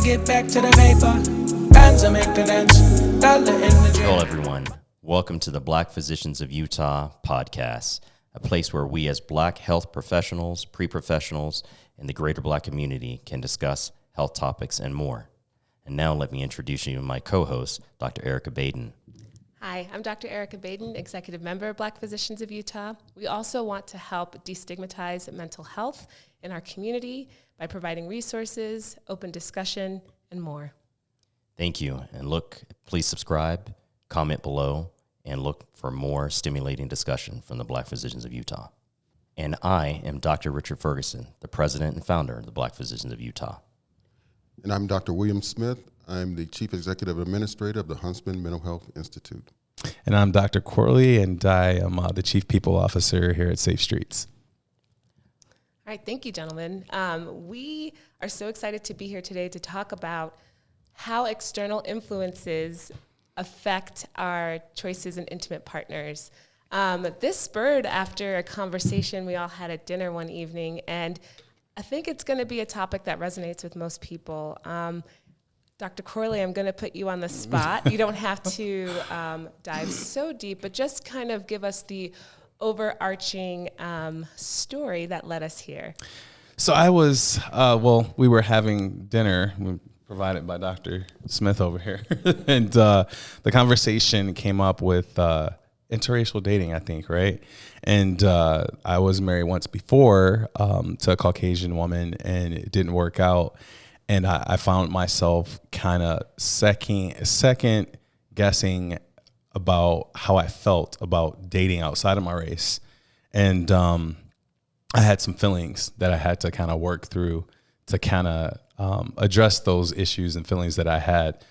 get back to the paper. Bands are make the dance. Dollar in the gym. Hello, everyone. Welcome to the Black Physicians of Utah podcast, a place where we as Black health professionals, pre-professionals, and the greater Black community can discuss health topics and more. And now let me introduce you to my co-host, Dr. Erica Baden. Hi, I'm Dr. Erica Baden, Executive Member of Black Physicians of Utah. We also want to help destigmatize mental health in our community by providing resources, open discussion, and more. Thank you. And please subscribe, comment below, and look for more stimulating discussion from the Black Physicians of Utah. And I am Dr. Richard Ferguson, the president and founder of the Black Physicians of Utah. And I'm Dr. William Smith. I'm the Chief Executive Administrator of the Huntsman Mental Health Institute. And I'm Dr. Corley, and I am the Chief People Officer here at Safe Streets. All right, thank you, gentlemen. We are so excited to be here today to talk about how external influences affect our choices in intimate partners. This spurred after a conversation we all had at dinner one evening, and I think it's going to be a topic that resonates with most people. Dr. Corley, I'm going to put you on the spot. You don't have to dive so deep, but just kind of give us the overarching story that led us here. So I was, we were having dinner provided by Dr. Smith over here. And the conversation came up with interracial dating, I think, right? And I was married once before to a Caucasian woman, and it didn't work out. And I found myself kind of second guessing about how I felt about dating outside of my race. And I had some feelings that I had to kind of work through to kind of address those issues and feelings that I had.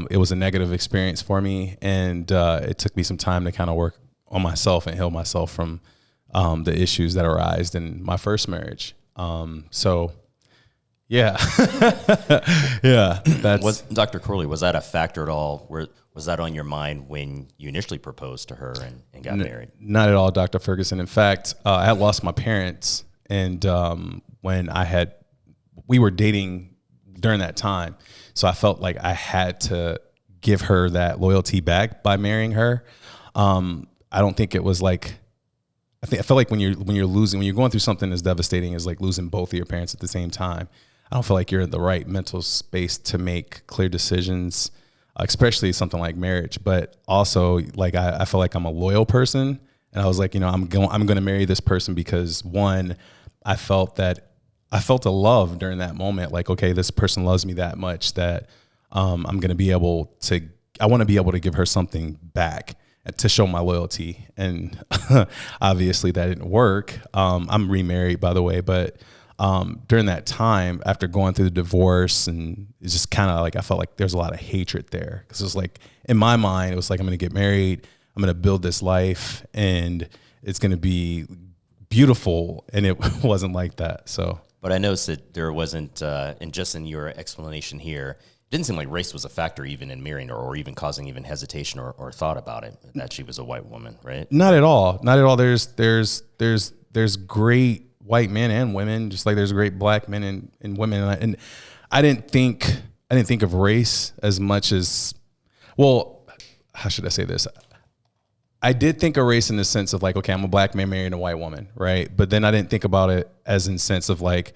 It was a negative experience for me, and it took me some time to kind of work on myself and heal myself from the issues that arised in my first marriage. Yeah. Yeah. Dr. Corley, was that a factor at all? Was that on your mind when you initially proposed to her and got married? Not at all, Dr. Ferguson. In fact, I had lost my parents, and when we were dating during that time, so I felt like I had to give her that loyalty back by marrying her. I don't think it was like, I felt like when you're going through something as devastating as like losing both of your parents at the same time, I don't feel like you're in the right mental space to make clear decisions, especially something like marriage. But also, like I feel like I'm a loyal person, and I was like, I'm going to marry this person because one, I felt a love during that moment. Like, okay, this person loves me that much that I want to be able to give her something back to show my loyalty. And obviously that didn't work. I'm remarried, by the way, but during that time, after going through the divorce, and it's just kind of like I felt like there's a lot of hatred there, because it was like in my mind it was like, I'm going to get married, I'm going to build this life, and it's going to be beautiful, and it wasn't like that. So, but I noticed that there wasn't, and just in your explanation here, it didn't seem like race was a factor even in marrying her, or even causing even hesitation or thought about it, that she was a white woman, right? Not at all. Not at all. There's great white men and women, just like there's great black men and women. And I didn't think of race as much as, well, how should I say this? I did think of race in the sense of like, okay, I'm a black man marrying a white woman, right? But then I didn't think about it as in sense of like,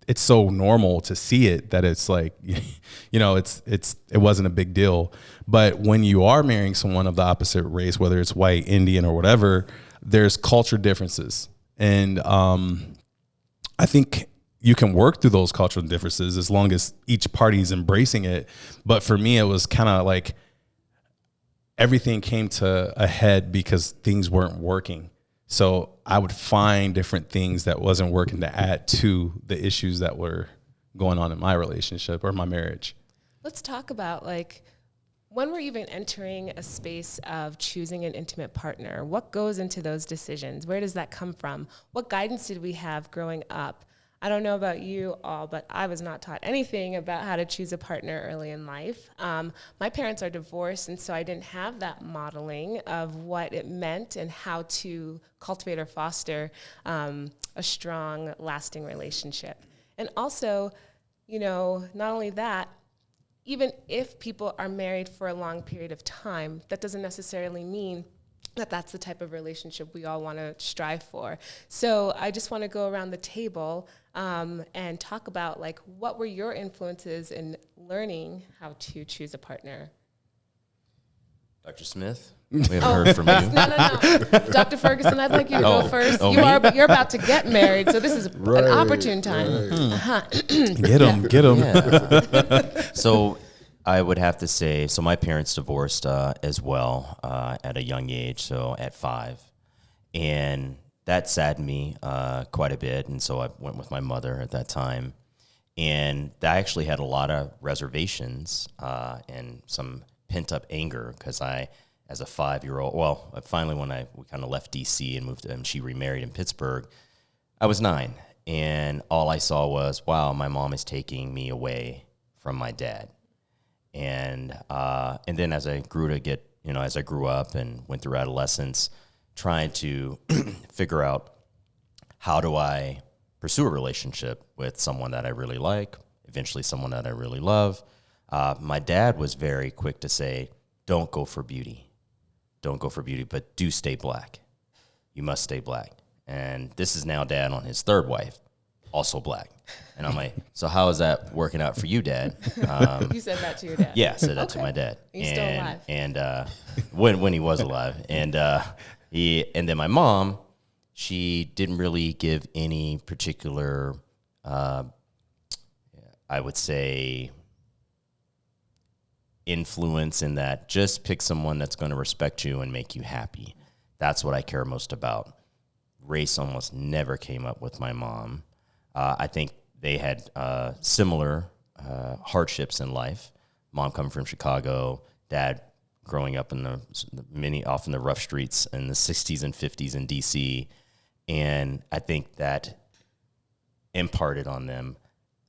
it's so normal to see it that it's like, it wasn't a big deal. But when you are marrying someone of the opposite race, whether it's white, Indian, or whatever, there's culture differences. And I think you can work through those cultural differences as long as each party is embracing it. But for me, it was kind of like everything came to a head because things weren't working. So I would find different things that wasn't working to add to the issues that were going on in my relationship or my marriage. Let's talk about when we're even entering a space of choosing an intimate partner. What goes into those decisions? Where does that come from? What guidance did we have growing up? I don't know about you all, but I was not taught anything about how to choose a partner early in life. My parents are divorced, and so I didn't have that modeling of what it meant and how to cultivate or foster a strong, lasting relationship. And also, not only that, even if people are married for a long period of time, that doesn't necessarily mean that that's the type of relationship we all want to strive for. So I just want to go around the table and talk about, like, what were your influences in learning how to choose a partner? Dr. Smith, we haven't heard from you. No. Dr. Ferguson, I'd like you to go first. You're about to get married, so this is an opportune time. Get him. Yeah. So I would have to say, so my parents divorced as well at a young age, so at 5. And that saddened me quite a bit. And so I went with my mother at that time. And I actually had a lot of reservations and some pent-up anger because as a 5-year-old, finally when we kind of left D.C. and moved, and she remarried in Pittsburgh, I was 9. And all I saw was, wow, my mom is taking me away from my dad. And then as I grew up and went through adolescence, trying to figure out how do I pursue a relationship with someone that I really like, eventually someone that I really love. My dad was very quick to say, don't go for beauty, but do stay black. You must stay black. And this is now Dad on his 3rd wife, also black. And I'm like, so how is that working out for you, Dad? You said that to your dad? Yeah, I said that to my dad. He's still alive. And when he was alive. And then my mom, she didn't really give any particular, I would say, influence in that. Just pick someone that's going to respect you and make you happy. That's what I care most about. Race almost never came up with my mom. I think they had similar hardships in life. Mom coming from Chicago, Dad growing up in often the rough streets in the 60s and 50s in D.C. And I think that imparted on them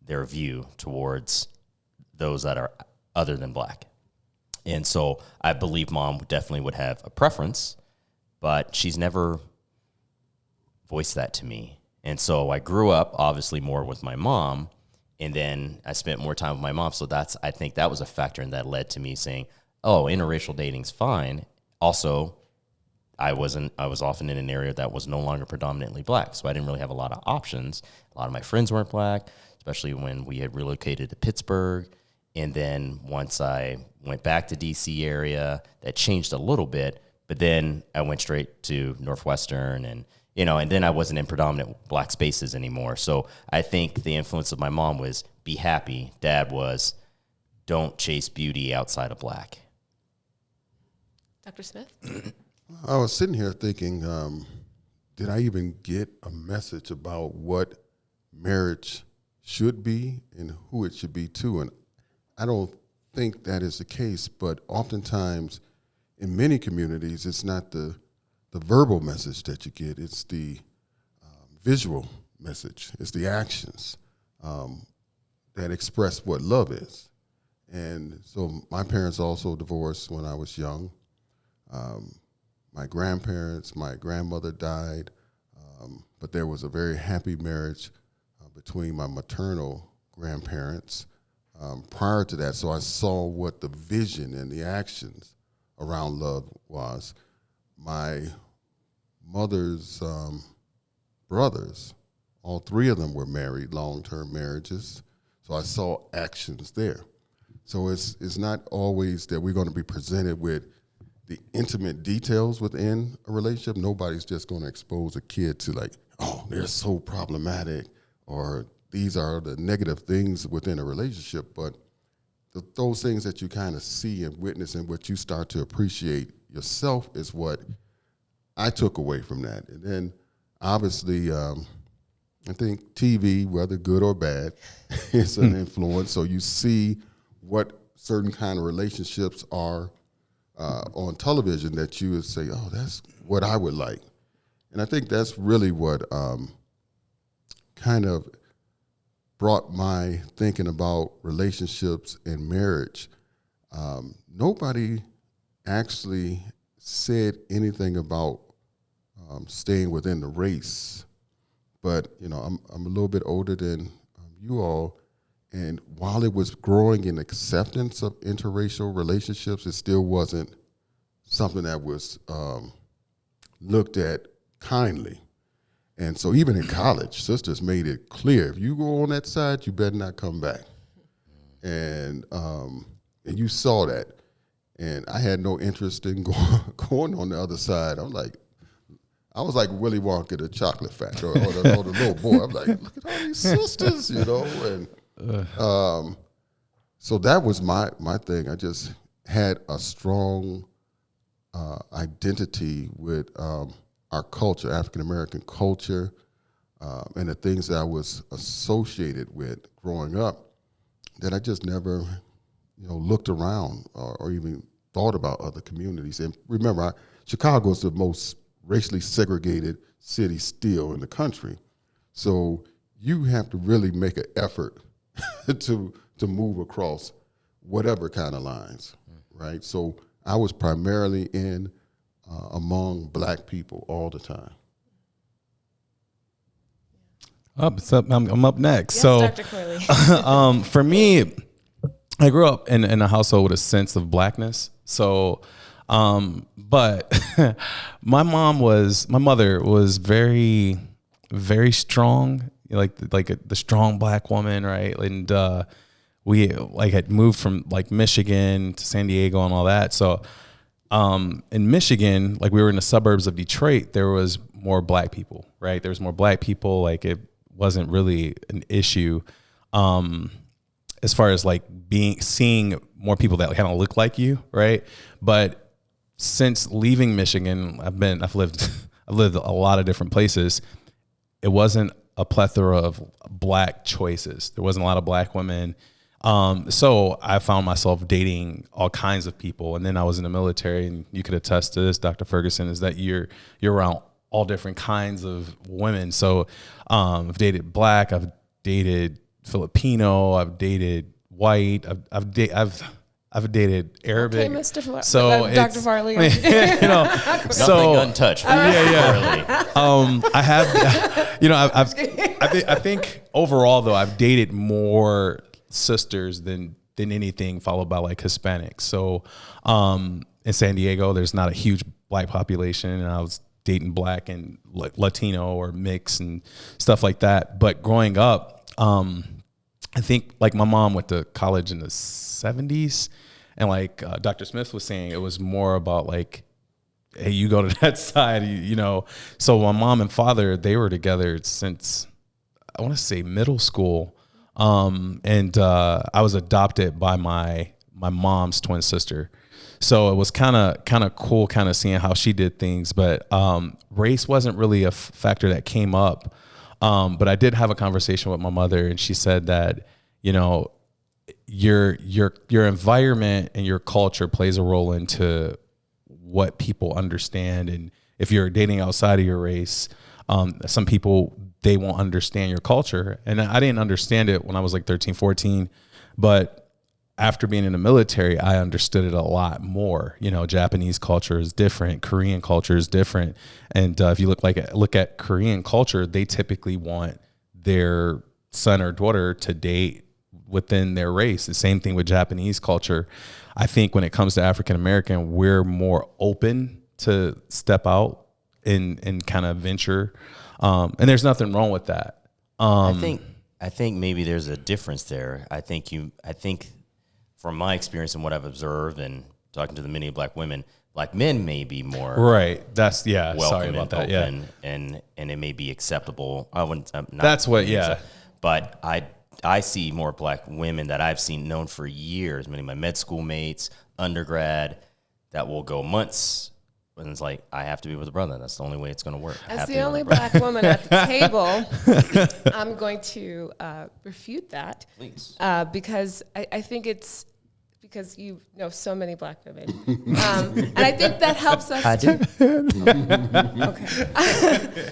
their view towards those that are other than black. And so I believe Mom definitely would have a preference, but she's never voiced that to me. And so I grew up obviously more with my mom, and then I spent more time with my mom. So I think that was a factor, and that led to me saying, oh, interracial dating's fine. Also, I was often in an area that was no longer predominantly black, so I didn't really have a lot of options. A lot of my friends weren't black, especially when we had relocated to Pittsburgh. And then once I went back to D.C. area, that changed a little bit. But then I went straight to Northwestern, and then I wasn't in predominant black spaces anymore. So I think the influence of my mom was be happy. Dad was don't chase beauty outside of black. Dr. Smith? I was sitting here thinking, did I even get a message about what marriage should be and who it should be to? And I don't think that is the case, but oftentimes in many communities, it's not the verbal message that you get, it's the visual message, it's the actions that express what love is. And so my parents also divorced when I was young. My grandmother died, but there was a very happy marriage between my maternal grandparents prior to that. So I saw what the vision and the actions around love was. My mother's brothers, all 3 of them were married, long-term marriages. So I saw actions there. So it's not always that we're going to be presented with the intimate details within a relationship. Nobody's just going to expose a kid to like, oh, they're so problematic, or these are the negative things within a relationship. But those things that you kind of see and witness and what you start to appreciate yourself is what I took away from that. And then obviously, I think TV, whether good or bad, is an influence. So you see what certain kind of relationships are on television that you would say, oh, that's what I would like. And I think that's really what kind of brought my thinking about relationships and marriage. Nobody actually said anything about staying within the race. But, I'm a little bit older than you all, And while it was growing in acceptance of interracial relationships, it still wasn't something that was looked at kindly. And so even in college, sisters made it clear, if you go on that side, you better not come back. And you saw that. And I had no interest in going on the other side. I was like Willy Wonka, the chocolate factory, or the little boy. I'm like, look at all these sisters, you know. And so that was my thing. I just had a strong identity with our culture, African American culture, and the things that I was associated with growing up, that I just never, looked around or even thought about other communities. And remember, Chicago is the most racially segregated city still in the country. So you have to really make an effort to move across whatever kind of lines, right? So I was primarily in among black people all the time. I'm up next. Yes, So, Dr. Corley. For me, I grew up in a household with a sense of blackness. So, but my mother was very, very strong, like the strong black woman, right? And we had moved from Michigan to San Diego and all that. So, in Michigan, we were in the suburbs of Detroit, there was more black people, right? There was more black people. It wasn't really an issue. As far as seeing more people that kind of look like you, right? But since leaving Michigan, I've lived a lot of different places. It wasn't a plethora of black choices. There wasn't a lot of black women. So I found myself dating all kinds of people. And then I was in the military, and you could attest to this, Dr. Ferguson, is that you're around all different kinds of women. So I've dated black, I've dated Filipino, I've dated white, I've dated Arabic. Okay, Mr. So Dr. Farley. Nothing untouched. Yeah. I have, I think overall though, I've dated more sisters than anything, followed by Hispanics. So in San Diego, there's not a huge black population, and I was dating black and Latino or mix and stuff like that. But growing up, I think my mom went to college in the 70s, and Dr. Smith was saying, it was more about hey, you go to that side, So my mom and father, they were together since, I want to say, middle school. And I was adopted by my mom's twin sister. So it was kind of cool seeing how she did things, but race wasn't really a factor that came up. But I did have a conversation with my mother, and she said that, your environment and your culture plays a role into what people understand. And if you're dating outside of your race, some people, they won't understand your culture. And I didn't understand it when I was 13, 14, but after being in the military, I understood it a lot more. Japanese culture is different. Korean culture is different. And if you look at Korean culture, they typically want their son or daughter to date within their race. The same thing with Japanese culture. I think when it comes to African American, we're more open to step out and kind of venture. And there's nothing wrong with that. I think maybe there's a difference there. I think from my experience and what I've observed and talking to the many black women, black men may be more right. That's welcome Sorry about that. Open, and it may be acceptable. I wouldn't. Not That's what. Yeah. But I see more black women that I've known for years. Many of my med school mates, undergrad, that will go months. And it's I have to be with a brother. That's the only way it's going to work. As the only black woman at the table, I'm going to refute that. Please. Because I think it's because you know so many black women. And I think that helps us. I do. Okay.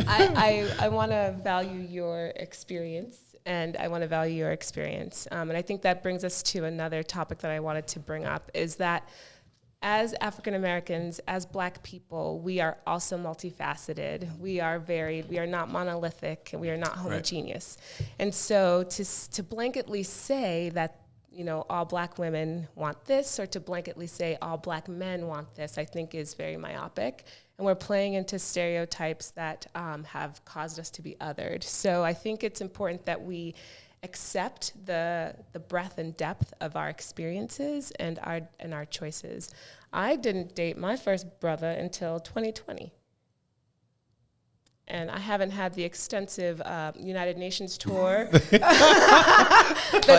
I want to value your experience. And I want to value your experience. And I think that brings us to another topic that I wanted to bring up is that as African Americans, as Black people, we are also multifaceted. We are varied. We are not monolithic, and we are not homogeneous. Right. And so to blanketly say that, you know, all Black women want this, or to blanketly say all Black men want this, I think is very myopic. And we're playing into stereotypes that have caused us to be othered. So I think it's important that we accept the breadth and depth of our experiences and our choices. I didn't date my first brother until 2020. And I haven't had the extensive United Nations tour that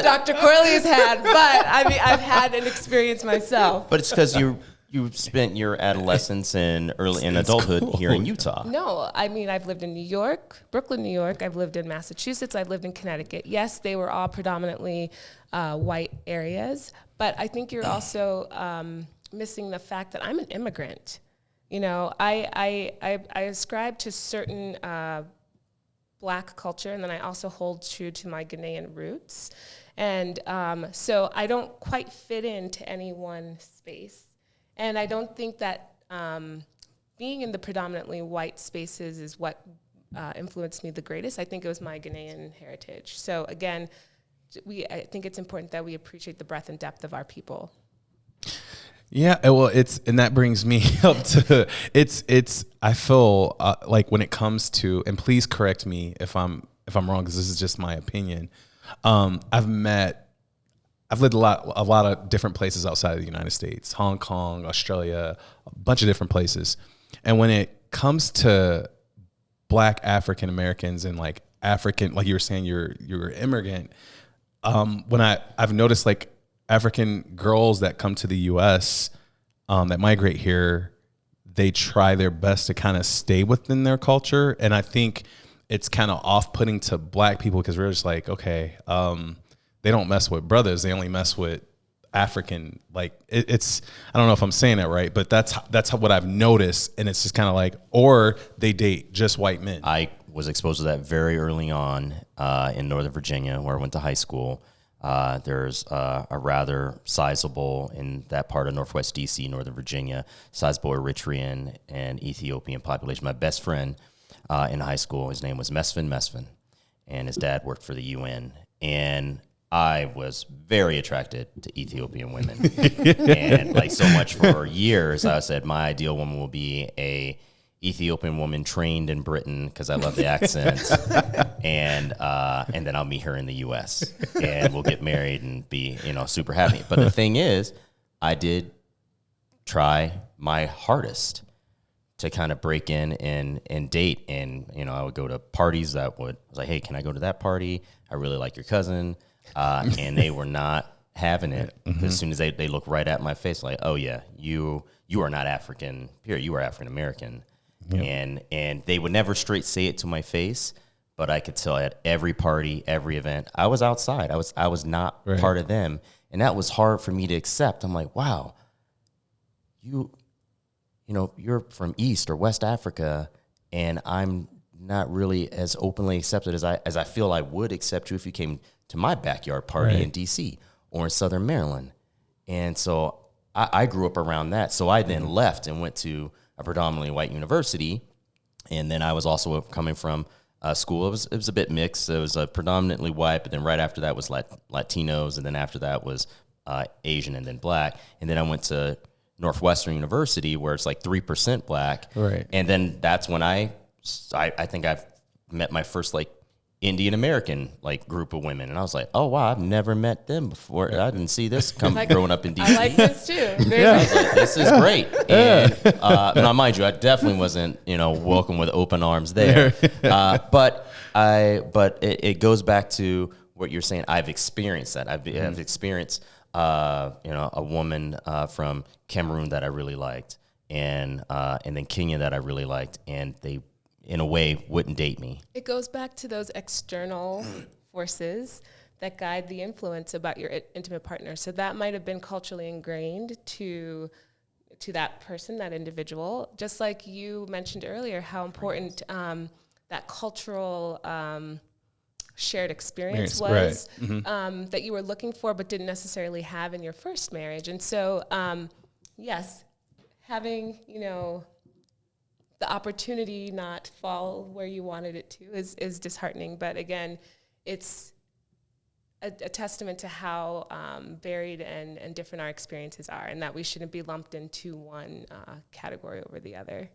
Dr. Corley's had, but I mean, I've had an experience myself. But it's because you spent your adolescence and early in adulthood here in Utah. No, I mean, I've lived in New York, Brooklyn, New York. I've lived in Massachusetts. I've lived in Connecticut. Yes, they were all predominantly white areas, but I think you're also missing the fact that I'm an immigrant. You know, I ascribe to certain Black culture, and then I also hold true to my Ghanaian roots. And so I don't quite fit into any one space. And I don't think that being in the predominantly white spaces is what influenced me the greatest. I think it was my Ghanaian heritage. So again, I think it's important that we appreciate the breadth and depth of our people. Yeah, well, and that brings me up to I feel like when it comes to, and please correct me if I'm wrong, because this is just my opinion. I've lived a lot of different places outside of the United States, Hong Kong, Australia, a bunch of different places. And when it comes to Black African Americans and like African, like you were saying, you're an immigrant. When I've noticed like African girls that come to the U.S. That migrate here, they try their best to kind of stay within their culture. And I think it's kind of off-putting to Black people because we're just like, okay, they don't mess with brothers. They only mess with African. Like it's, I don't know if I'm saying that right, but that's what I've noticed. And it's just kind of like, or they date just white men. I was exposed to that very early on in Northern Virginia, where I went to high school. There's a rather sizable, in that part of Northwest DC, Northern Virginia, sizable Eritrean and Ethiopian population. My best friend in high school, his name was Mesfin, and his dad worked for the UN. And I was very attracted to Ethiopian women. And like so much for years, I said my ideal woman will be a Ethiopian woman trained in Britain because I love the accent, and then I'll meet her in the U.S. and we'll get married and be, you know, super happy. But the thing is, I did try my hardest to kind of break in and date, and you know, I would go to parties I was like, hey, can I go to that party? I really like your cousin, and they were not having it. Mm-hmm. As soon as they look right at my face, like, oh yeah, you are not African. Period. You are African American. Yep. And they would never straight say it to my face, but I could tell at every party, every event, I was outside. I was not part of them, and that was hard for me to accept. I'm like, wow, you know, you're from East or West Africa, and I'm not really as openly accepted as I feel I would accept you if you came to my backyard party in DC or in Southern Maryland. And so I grew up around that. So I then left and went to a predominantly white university, and then I was also coming from a school. It was a bit mixed. It was predominantly white, but then right after that was Latinos, and then after that was Asian, and then Black. And then I went to Northwestern University, where it's like 3% Black. Right. And then that's when I think I've met my first like Indian American like group of women, and I was like, oh wow, I've never met them before. I didn't see this growing up in DC. I like this too. I was like, this is great. And now, mind you, I definitely wasn't, you know, welcome with open arms there. But it goes back to what you're saying. I've experienced that. I've experienced you know, a woman from Cameroon that I really liked, and then Kenya that I really liked, and they, in a way, wouldn't date me. It goes back to those external forces that guide the influence about your intimate partner. So that might have been culturally ingrained to that person, that individual. Just like you mentioned earlier, how important that cultural shared experience was, that you were looking for but didn't necessarily have in your first marriage. And so yes, having, the opportunity not fall where you wanted it to is disheartening. But again, it's a testament to how varied and different our experiences are, and that we shouldn't be lumped into one category over the other.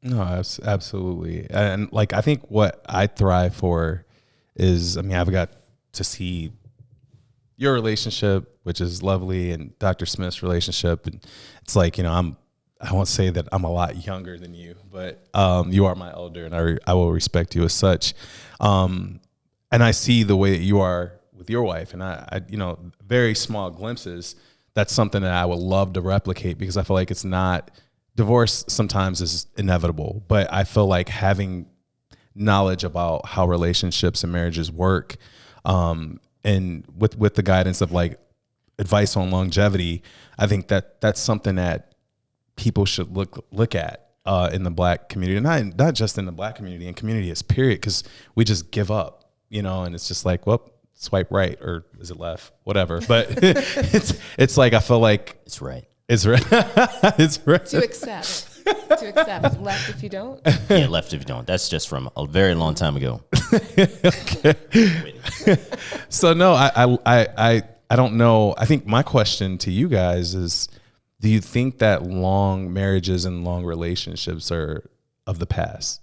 No, absolutely. And like, I think what I thrive for is, I've got to see your relationship, which is lovely, and Dr. Smith's relationship. And it's like, I won't say that I'm a lot younger than you, but you are my elder, and I will respect you as such. And I see the way that you are with your wife, and I very small glimpses. That's something that I would love to replicate, because I feel like it's not, divorce sometimes is inevitable, but I feel like having knowledge about how relationships and marriages work, and with the guidance of like advice on longevity, I think that that's something that people should look at in the Black community, and not just in the Black community, in community as period, because we just give up, and it's just like, well, swipe right, or is it left, whatever. But it's like, I feel like It's right. it's right. It's right. To accept. Left if you don't. Yeah, left if you don't. That's just from a very long time ago. So no, I don't know. I think my question to you guys is, do you think that long marriages and long relationships are of the past?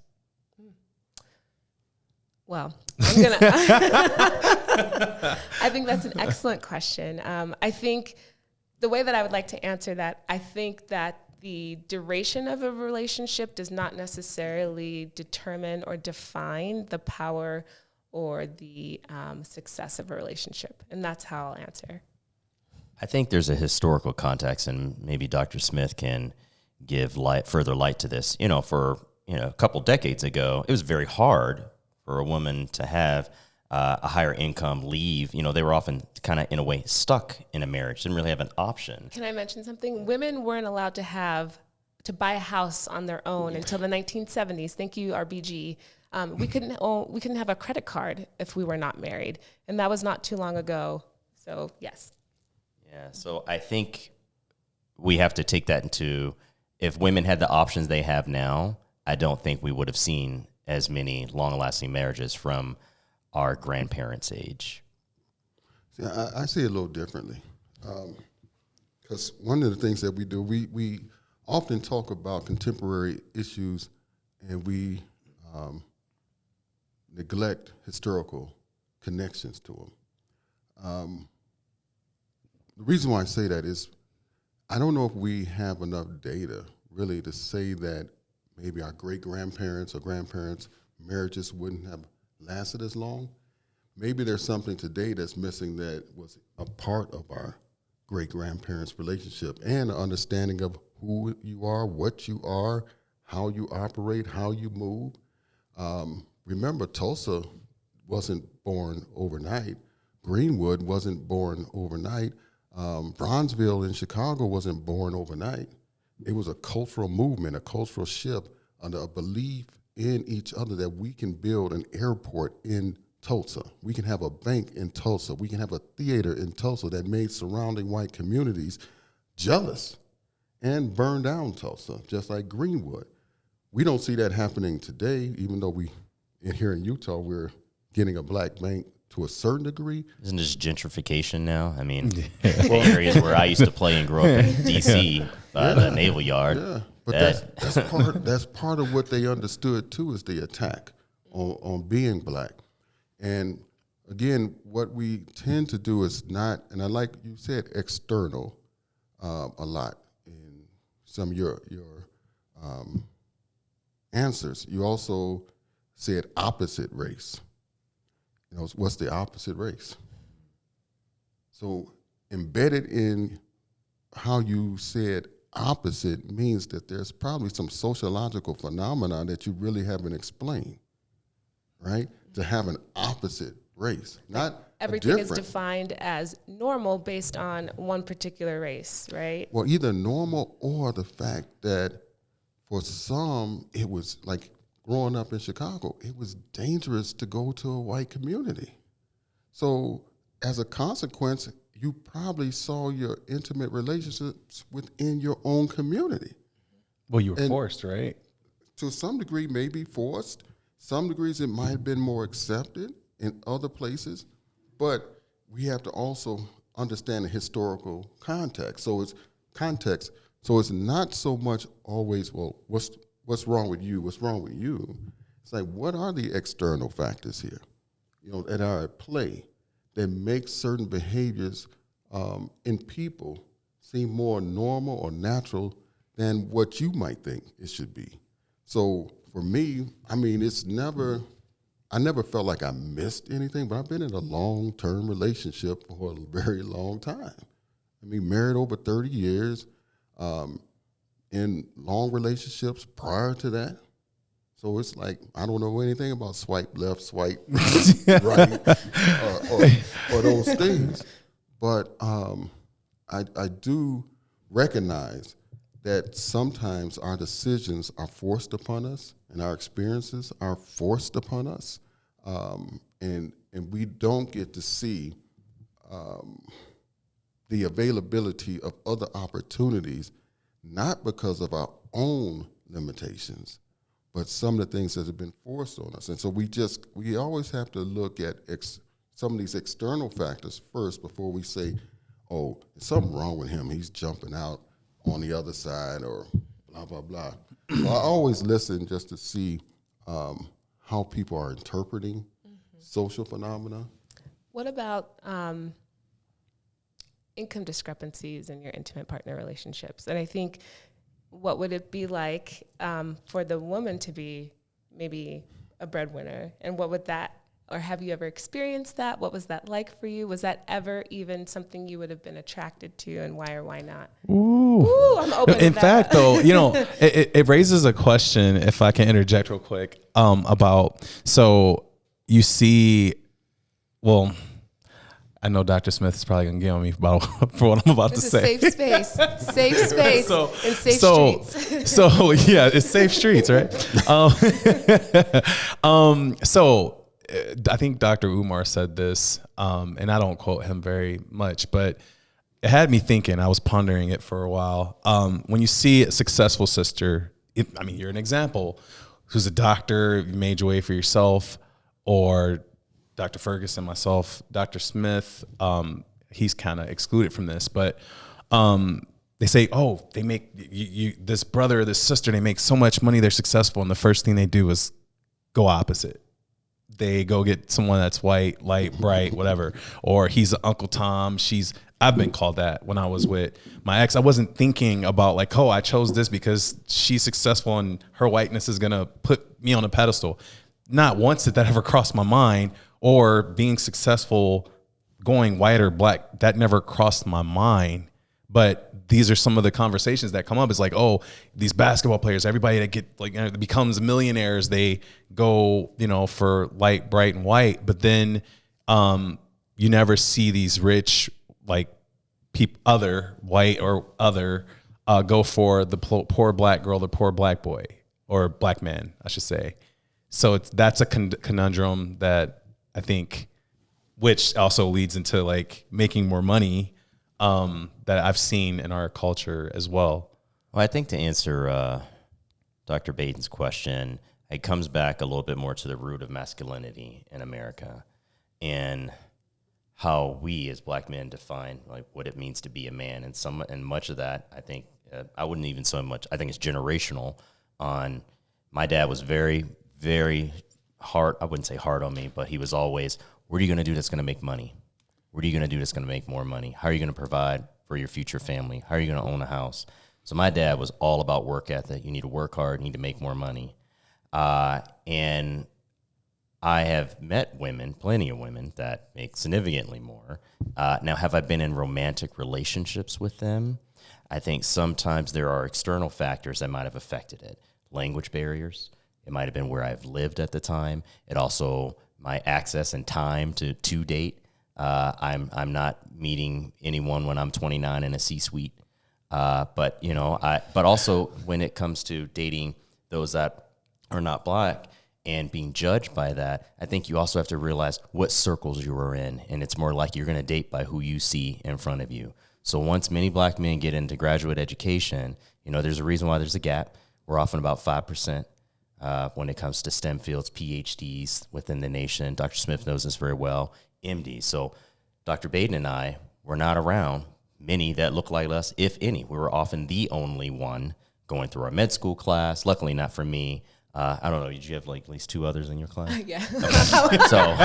Well, I think that's an excellent question. I think the way that I would like to answer that, I think that the duration of a relationship does not necessarily determine or define the power or the success of a relationship. And that's how I'll answer. I think there's a historical context, and maybe Dr. Smith can give further light to this. For a couple decades ago, it was very hard for a woman to have a higher income, leave. They were often kind of, in a way, stuck in a marriage, didn't really have an option. Can I mention something? Women weren't allowed to buy a house on their own until the 1970s. Thank you, RBG. We couldn't have a credit card if we were not married, and that was not too long ago. So yes. Yeah, so I think we have to take that into, if women had the options they have now, I don't think we would have seen as many long-lasting marriages from our grandparents' age. See, I see it a little differently, because one of the things that we do, we often talk about contemporary issues, and we neglect historical connections to them. The reason why I say that is, I don't know if we have enough data really to say that maybe our great-grandparents or grandparents' marriages wouldn't have lasted as long. Maybe there's something today that's missing that was a part of our great-grandparents' relationship, and an understanding of who you are, what you are, how you operate, how you move. Remember, Tulsa wasn't born overnight. Greenwood wasn't born overnight. Bronzeville in Chicago wasn't born overnight. It was a cultural movement, a cultural shift under a belief in each other that we can build an airport in Tulsa. We can have a bank in Tulsa. We can have a theater in Tulsa that made surrounding white communities jealous and burned down Tulsa, just like Greenwood. We don't see that happening today, even though here in Utah, we're getting a black bank to a certain degree. Isn't this gentrification now? I mean, the areas where I used to play and grow up in D.C., the Naval Yard. Yeah, but that's part of what they understood too, is the attack on being black. And again, what we tend to do is not, and I like you said external a lot in some of your answers. You also said opposite race. What's the opposite race? So embedded in how you said opposite means that there's probably some sociological phenomena that you really haven't explained, right? To have an opposite race, not everything is defined as normal based on one particular race, right? Well, either normal or the fact that for some, it was like growing up in Chicago, it was dangerous to go to a white community. So as a consequence, you probably saw your intimate relationships within your own community. Well, you were forced, right? To some degree, maybe forced. Some degrees, it might have been more accepted in other places. But we have to also understand the historical context. So it's context. So it's not so much always, well, what's wrong with you? What's wrong with you? It's like, what are the external factors here, that are at play that make certain behaviors in people seem more normal or natural than what you might think it should be? So for me, I mean, I never felt like I missed anything, but I've been in a long-term relationship for a very long time. I mean, married over 30 years, in long relationships prior to that. So it's like, I don't know anything about swipe left, swipe right, or those things. But I do recognize that sometimes our decisions are forced upon us and our experiences are forced upon us. And we don't get to see the availability of other opportunities, not because of our own limitations, but some of the things that have been forced on us. And so we always have to look at some of these external factors first before we say, oh, there's something wrong with him. He's jumping out on the other side or blah, blah, blah. So I always listen just to see how people are interpreting social phenomena. What about income discrepancies in your intimate partner relationships? And I think, what would it be like for the woman to be maybe a breadwinner? And what would that, or have you ever experienced that? What was that like for you? Was that ever even something you would have been attracted to, and why or why not? Ooh, I'm open In to fact, that. though, it raises a question, if I can interject real quick, about, so you see, well, I know Dr. Smith is probably going to get on me about for what I'm about This to is say. safe space and safe streets. So yeah, it's safe streets, right? So I think Dr. Umar said this, and I don't quote him very much, but it had me thinking. I was pondering it for a while. When you see a successful sister, you're an example, who's a doctor, you made your way for yourself, or Dr. Ferguson, myself, Dr. Smith, he's kind of excluded from this, but they say, oh, they make this brother or this sister, they make so much money, they're successful, and the first thing they do is go opposite. They go get someone that's white, light, bright, whatever, or he's Uncle Tom. I've been called that when I was with my ex. I wasn't thinking about like, oh, I chose this because she's successful and her whiteness is gonna put me on a pedestal. Not once did that ever cross my mind. Or being successful, going white or black, that never crossed my mind. But these are some of the conversations that come up. It's like, oh, these basketball players, everybody that becomes millionaires, they go, for light, bright, and white. But then you never see these rich, like other white or other go for the poor black girl, the poor black boy, or black man, I should say. So that's a conundrum that I think, which also leads into like making more money, that I've seen in our culture as well. Well, I think to answer Dr. Baden's question, it comes back a little bit more to the root of masculinity in America and how we as black men define like what it means to be a man. And much of that, I think, I wouldn't even so much, I think it's generational. My dad was very, very hard, I wouldn't say hard on me, but he was always, what are you going to do that's going to make money? What are you going to do that's going to make more money? How are you going to provide for your future family? How are you going to own a house? So my dad was all about work ethic. You need to work hard, you need to make more money. And I have met women, plenty of women, that make significantly more. Now, have I been in romantic relationships with them? I think sometimes there are external factors that might have affected it. Language barriers. It might have been where I've lived at the time. It also, my access and time to date. I'm not meeting anyone when I'm 29 in a C-suite. But also when it comes to dating those that are not black, and being judged by that, I think you also have to realize what circles you are in. And it's more like you're going to date by who you see in front of you. So once many black men get into graduate education, there's a reason why there's a gap. We're often about 5% when it comes to STEM fields, PhDs within the nation. Dr. Smith knows this very well, MDs. So Dr. Baden and I were not around many that look like us, if any. We were often the only one going through our med school class. Luckily not for me. I don't know. Did you have like at least 2 others in your class? Yeah. Okay. So,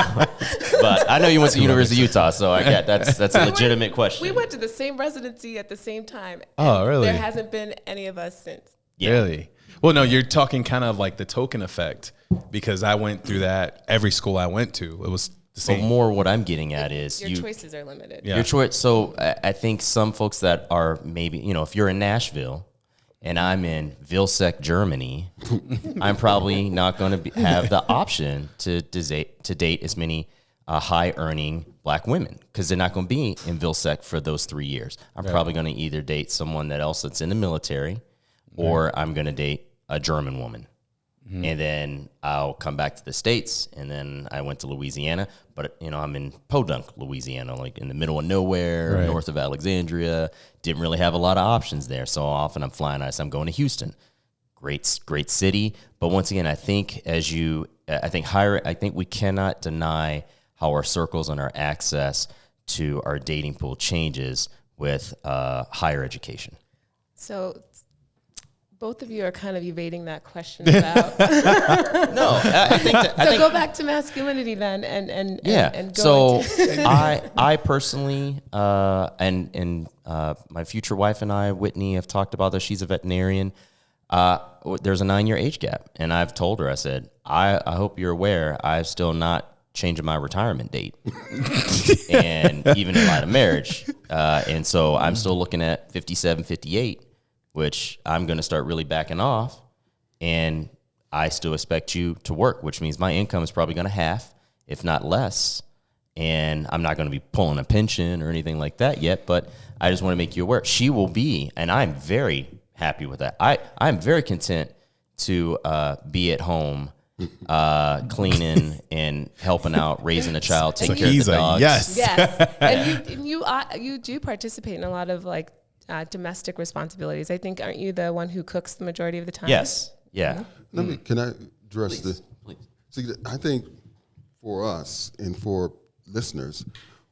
but I know you went to University of Utah, so I get that's a legitimate question. We went to the same residency at the same time. Oh, really? There hasn't been any of us since. Yeah. Really? Well, no, you're talking kind of like the token effect, because I went through that every school I went to. It was the So same. more what I'm getting at is Your choices are limited. Yeah. your choice. So I think some folks that are maybe, if you're in Nashville and I'm in Vilseck, Germany, I'm probably not going to have the option to date as many high-earning black women, because they're not going to be in Vilseck for those 3 years. I'm probably going to either date someone that's in the military, or I'm going to date a German woman. And then I'll come back to the States, and then I went to Louisiana. But, I'm in Podunk, Louisiana, like in the middle of nowhere, Right. north of Alexandria. Didn't really have a lot of options there. So often I'm flying out, I'm going to Houston. Great city. But once again, I think I think we cannot deny how our circles and our access to our dating pool changes with higher education. So both of you are kind of evading that question about. No, I think that, Go back to masculinity then, and go so into I personally and my future wife and I, Whitney, have talked about this. She's a veterinarian. There's a 9-year age gap, and I've told her, I said, I hope you're aware, I've still not changing my retirement date, and even in light of marriage, and so I'm still looking at 57, 58. Which I'm going to start really backing off, and I still expect you to work, which means my income is probably going to half, if not less, and I'm not going to be pulling a pension or anything like that yet, but I just want to make you aware. She will be, and I'm very happy with that. I'm very content to be at home cleaning and helping out, raising a child, taking care of the dogs. Yes. yes, and you do participate in a lot of like domestic responsibilities. I think, aren't you the one who cooks the majority of the time? Yes. Yeah. Can I address this? Please. See, I think for us and for listeners,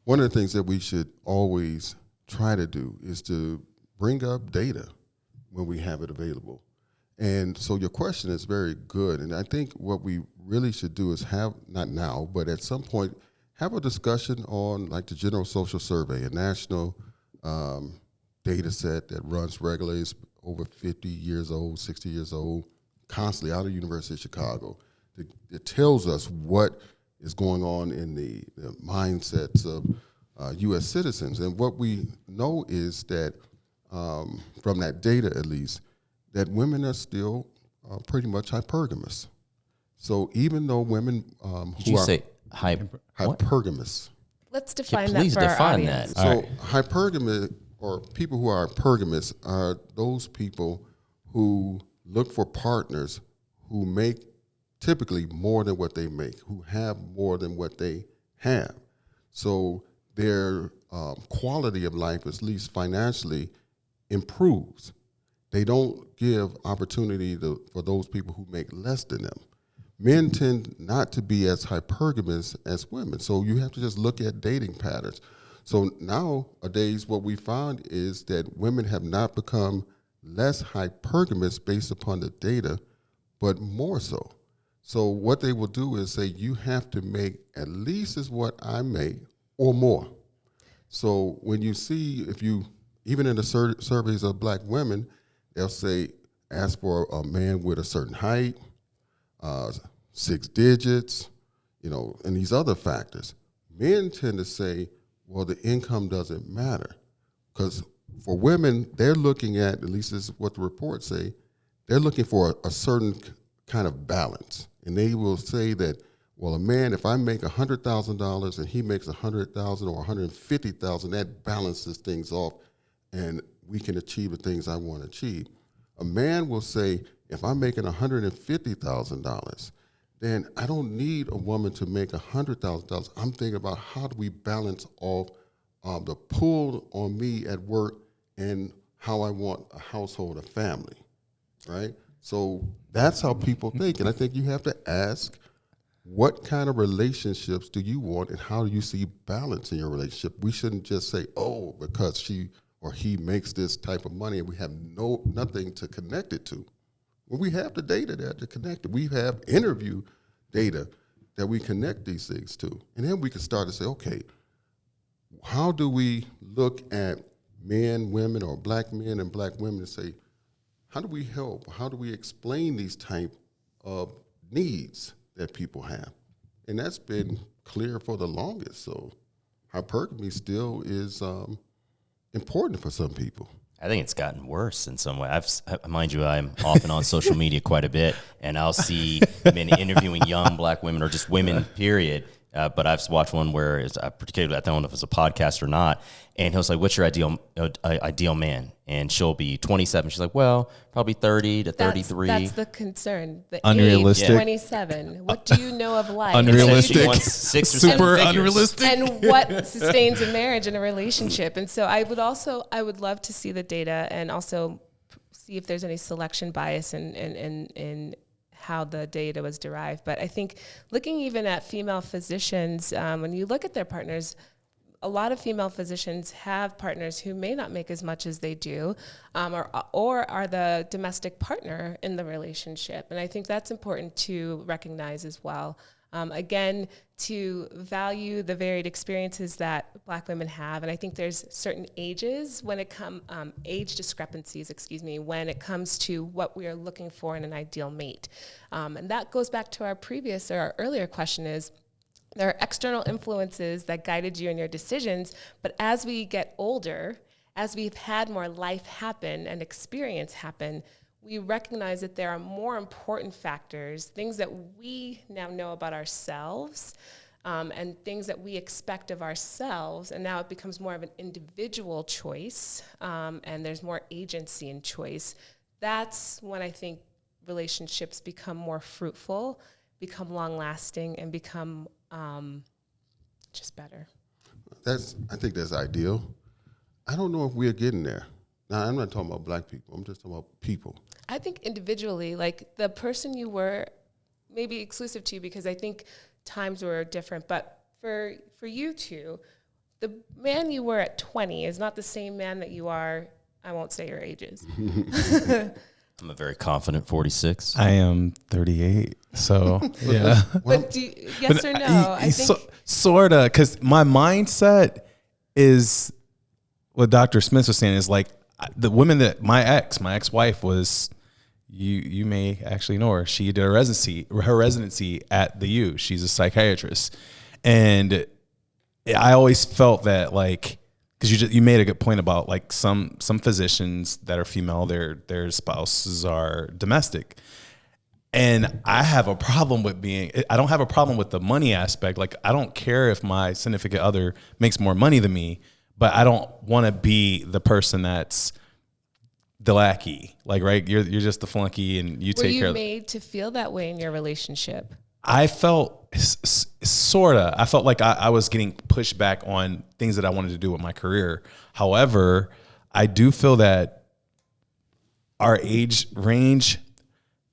one of the things that we should always try to do is to bring up data when we have it available. And so your question is very good. And I think what we really should do is have, not now, but at some point, have a discussion on like the General Social Survey, a national data set that runs regularly. It's over 50 years old, 60 years old, constantly out of the University of Chicago. It tells us what is going on in the mindsets of U.S. citizens. And what we know is that, from that data at least, that women are still pretty much hypergamous. So even though women Did you say hypergamous. Let's define please that for define our audience. that. So hypergamous, or people who are hypergamous, are those people who look for partners who make typically more than what they make, who have more than what they have. So their quality of life, at least financially, improves. They don't give opportunity for those people who make less than them. Men tend not to be as hypergamous as women. So you have to just look at dating patterns. So nowadays, what we found is that women have not become less hypergamous based upon the data, but more so. So what they will do is say, you have to make at least as what I make or more. So when you see, even in the surveys of black women, they'll say, ask for a man with a certain height, 6 digits, and these other factors. Men tend to say, well, the income doesn't matter. Because for women, they're looking at least this is what the reports say, they're looking for a certain kind of balance. And they will say that, well, a man, if I make $100,000 and he makes $100,000 or $150,000, that balances things off and we can achieve the things I want to achieve. A man will say, if I'm making $150,000, then I don't need a woman to make $100,000. I'm thinking about how do we balance off the pull on me at work and how I want a household, a family, right? So that's how people think. And I think you have to ask, what kind of relationships do you want and how do you see balance in your relationship? We shouldn't just say, oh, because she or he makes this type of money and we have nothing to connect it to. Well, we have the data there to connect it. We have interview data that we connect these things to. And then we can start to say, okay, how do we look at men, women, or black men and black women and say, how do we help? How do we explain these type of needs that people have? And that's been clear for the longest. So hypergamy still is important for some people. I think it's gotten worse in some way. Mind you, I'm often on social media quite a bit, and I'll see men interviewing young black women or just women, period. But I've watched one where it's particularly, I don't know if it's a podcast or not, and he was like, "What's your ideal man?" And she'll be 27. She's like, "Well, probably 30 to 33." That's the concern. The Unrealistic. Age, 27. What do you know of life? Unrealistic. She wants 6 or Super 7 figures. unrealistic. And what sustains a marriage and a relationship. And so I would love to see the data and also see if there's any selection bias in how the data was derived. But I think looking even at female physicians, when you look at their partners, a lot of female physicians have partners who may not make as much as they do, or are the domestic partner in the relationship. And I think that's important to recognize as well. Again, to value the varied experiences that black women have. And I think there's certain ages when it age discrepancies, when it comes to what we are looking for in an ideal mate. And that goes back to our earlier question is, there are external influences that guided you in your decisions, but as we get older, as we've had more life happen and experience happen, we recognize that there are more important factors, things that we now know about ourselves, and things that we expect of ourselves, and now it becomes more of an individual choice, and there's more agency in choice. That's when I think relationships become more fruitful, become long-lasting, and become just better. I think that's ideal. I don't know if we're getting there. Now, I'm not talking about black people. I'm just talking about people. I think individually, like the person you were, maybe exclusive to you because I think times were different, but for you two, the man you were at 20 is not the same man that you are, I won't say your ages. I'm a very confident 46. I am 38. So, yeah. But yes or no? I think sort of, because my mindset is what Dr. Smith was saying is like the women that my ex-wife was, you may actually know her. She did her residency at the U. She's a psychiatrist. And I always felt that like, because you made a good point about like some physicians that are female, their spouses are domestic, and I have a problem with I don't have a problem with the money aspect. Like I don't care if my significant other makes more money than me, but I don't want to be the person that's the lackey. Like right, you're just the flunky, and you take care. Were you made to feel that way in your relationship? I felt sorta. I felt like I was getting pushed back on things that I wanted to do with my career. However, I do feel that our age range,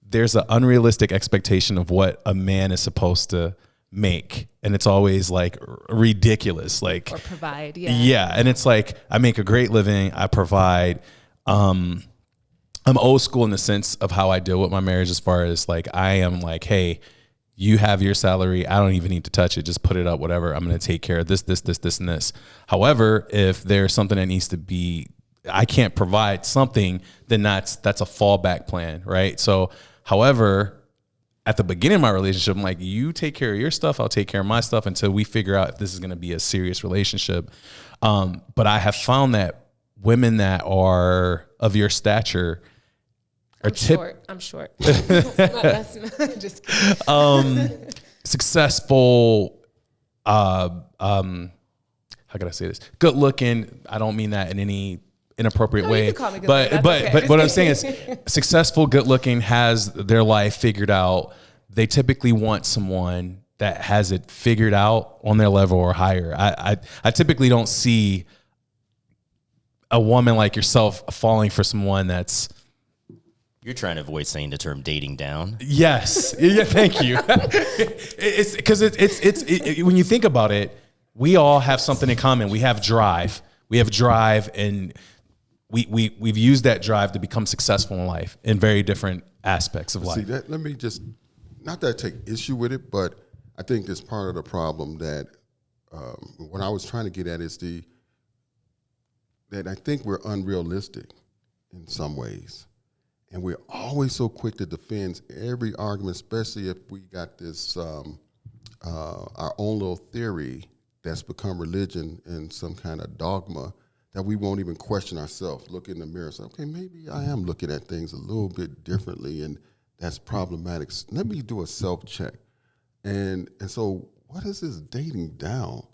there's an unrealistic expectation of what a man is supposed to make. And it's always like ridiculous. Like, or provide, yeah. Yeah. And it's like, I make a great living. I provide. I'm old school in the sense of how I deal with my marriage, as far as like, I am like, hey, you have your salary. I don't even need to touch it. Just put it up, whatever. I'm going to take care of this, and this. However, if there's something that needs to be, I can't provide something, then that's a fallback plan, right? So, however, at the beginning of my relationship, I'm like, you take care of your stuff, I'll take care of my stuff until we figure out if this is going to be a serious relationship. But I have found that women that are of your stature, I'm short. Just kidding. Successful, how can I say this? Good looking. I don't mean that in any inappropriate way. You can call me good but looking. That's okay. what I'm saying is successful, good looking, has their life figured out. they typically want someone that has it figured out on their level or higher. I typically don't see a woman like yourself falling for someone that's. You're trying to avoid saying the term dating down. Yes. Yeah. Thank you. It's because it's when you think about it, we all have something in common. We have drive. And we've used that drive to become successful in life in very different aspects of life. See, let me just, not that I take issue with it, but I think it's part of the problem that what I was trying to get at is that I think we're unrealistic in some ways. And we're always so quick to defend every argument, especially if we got this, our own little theory that's become religion and some kind of dogma that we won't even question ourselves. Look in the mirror and say, okay, maybe I am looking at things a little bit differently, and that's problematic. Let me do a self-check. And so what is this dating down?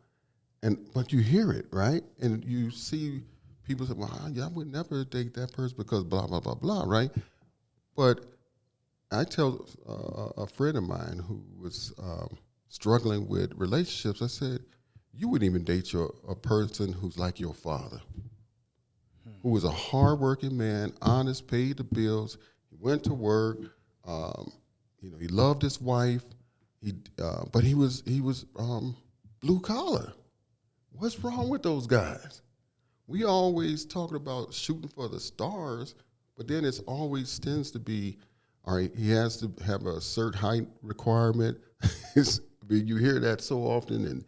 But you hear it, right? And you see people say, well, I would never date that person because blah, blah, blah, blah, right? But I tell a friend of mine who was struggling with relationships, I said, you wouldn't even date a person who's like your father, who was a hardworking man, honest, paid the bills, he went to work, he loved his wife, but he was blue collar. What's wrong with those guys? We always talking about shooting for the stars, but then it's always tends to be, all right, he has to have a certain height requirement. You hear that so often in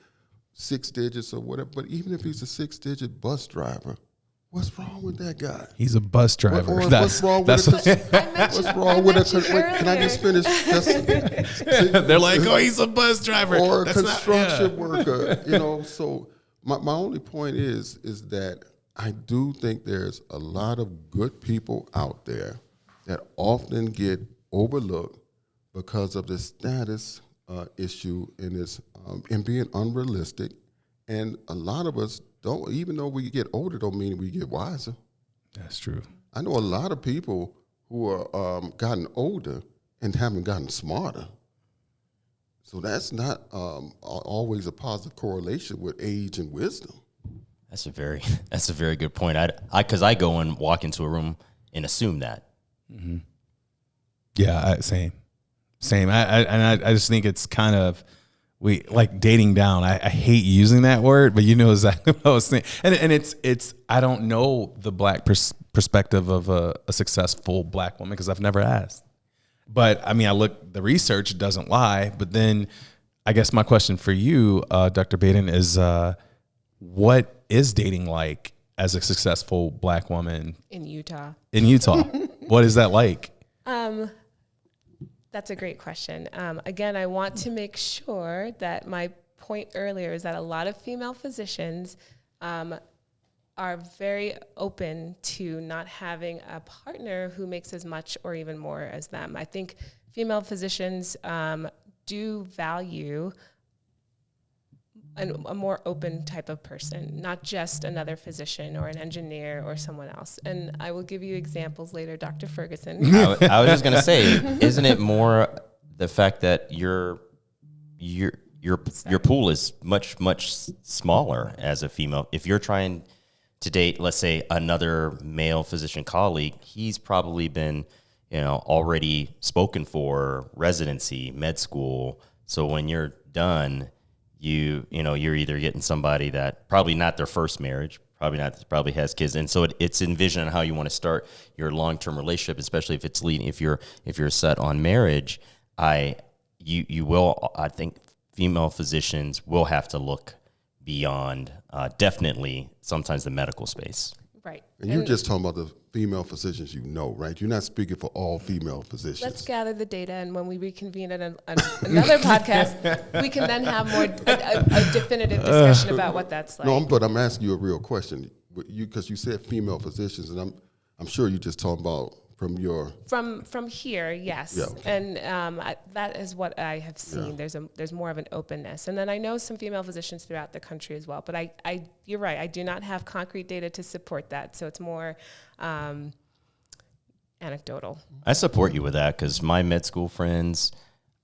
6 digits or whatever, but even if he's a 6-digit bus driver, what's wrong with that guy? He's a bus driver. What's wrong with can I just finish? They're like, oh, he's a bus driver. Or a construction worker, so my only point is that I do think there's a lot of good people out there that often get overlooked because of the status issue and being unrealistic. And a lot of us don't, even though we get older, don't mean we get wiser. That's true. I know a lot of people who are gotten older and haven't gotten smarter. So that's not always a positive correlation with age and wisdom. That's a very good point. Because I go and walk into a room and assume that. Mm-hmm. Yeah, same. I just think it's kind of we like dating down. I hate using that word, but you know exactly what I was saying. And it's I don't know the black perspective of a successful black woman because I've never asked. But I mean, the research doesn't lie. But then I guess my question for you, Dr. Baden, is what is dating like as a successful black woman in Utah? What is that like? That's a great question. Again, I want to make sure that my point earlier is that a lot of female physicians are very open to not having a partner who makes as much or even more as them. I think female physicians do value a more open type of person, not just another physician or an engineer or someone else. And I will give you examples later, Dr. Ferguson. I was just going to say, isn't it more the fact that your pool is much, much smaller as a female? If you're trying to date, let's say, another male physician colleague, he's probably been, already spoken for residency, med school. So when you're done, you're either getting somebody that probably not their first marriage, probably has kids, and so it's envisioning how you want to start your long-term relationship, especially if it's leading. If you're set on marriage, I think female physicians will have to look beyond definitely sometimes the medical space. Right. And you're just talking about the female physicians right? You're not speaking for all female physicians. Let's gather the data, and when we reconvene at another podcast, we can then have more a definitive discussion about what that's like. No, but I'm asking you a real question. Because you said female physicians, and I'm sure you're just talking about from your... From here, yes. Yeah, okay. And that is what I have seen. Yeah. There's more of an openness. And then I know some female physicians throughout the country as well. But you're right, I do not have concrete data to support that. So it's more anecdotal. I support you with that because my med school friends,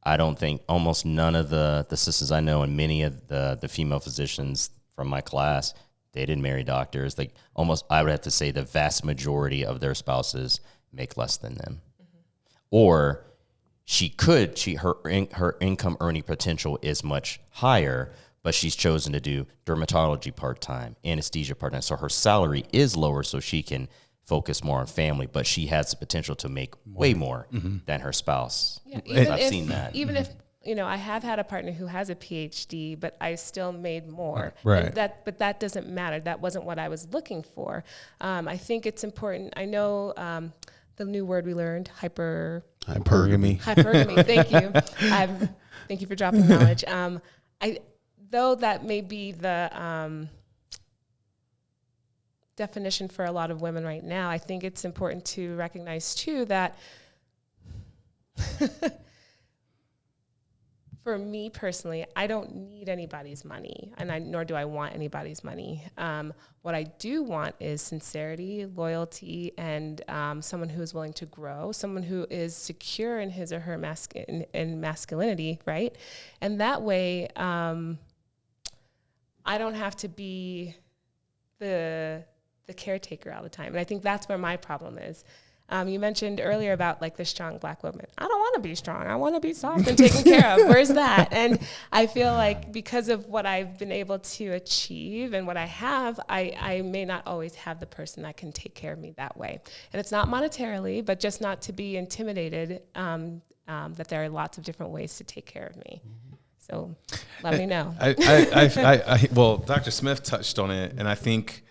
I don't think almost none of the sisters I know and many of the female physicians from my class, they didn't marry doctors. Like almost, I would have to say the vast majority of their spouses make less than them. Or her income earning potential is much higher, but she's chosen to do dermatology part-time, anesthesia part-time. So her salary is lower so she can focus more on family, but she has the potential to make way more than her spouse. Yeah, I've seen that. Even if, I have had a partner who has a PhD, but I still made more. Right. But that doesn't matter. That wasn't what I was looking for. I think it's important. I know the new word we learned, Hypergamy. Hypergamy. Thank you. Thank you for dropping knowledge. Though that may be the definition for a lot of women right now, I think it's important to recognize too that for me personally, I don't need anybody's money, and nor do I want anybody's money. What I do want is sincerity, loyalty, and someone who is willing to grow, someone who is secure in his or her masculinity, right? And that way, I don't have to be the caretaker all the time. And I think that's where my problem is. You mentioned earlier about like the strong Black woman. I don't want to be strong. I want to be soft and taken care of. Where's that? And I feel like because of what I've been able to achieve and what I have, I may not always have the person that can take care of me that way. And it's not monetarily, but just not to be intimidated that there are lots of different ways to take care of me. So let me know. Well, Dr. Smith touched on it, and I think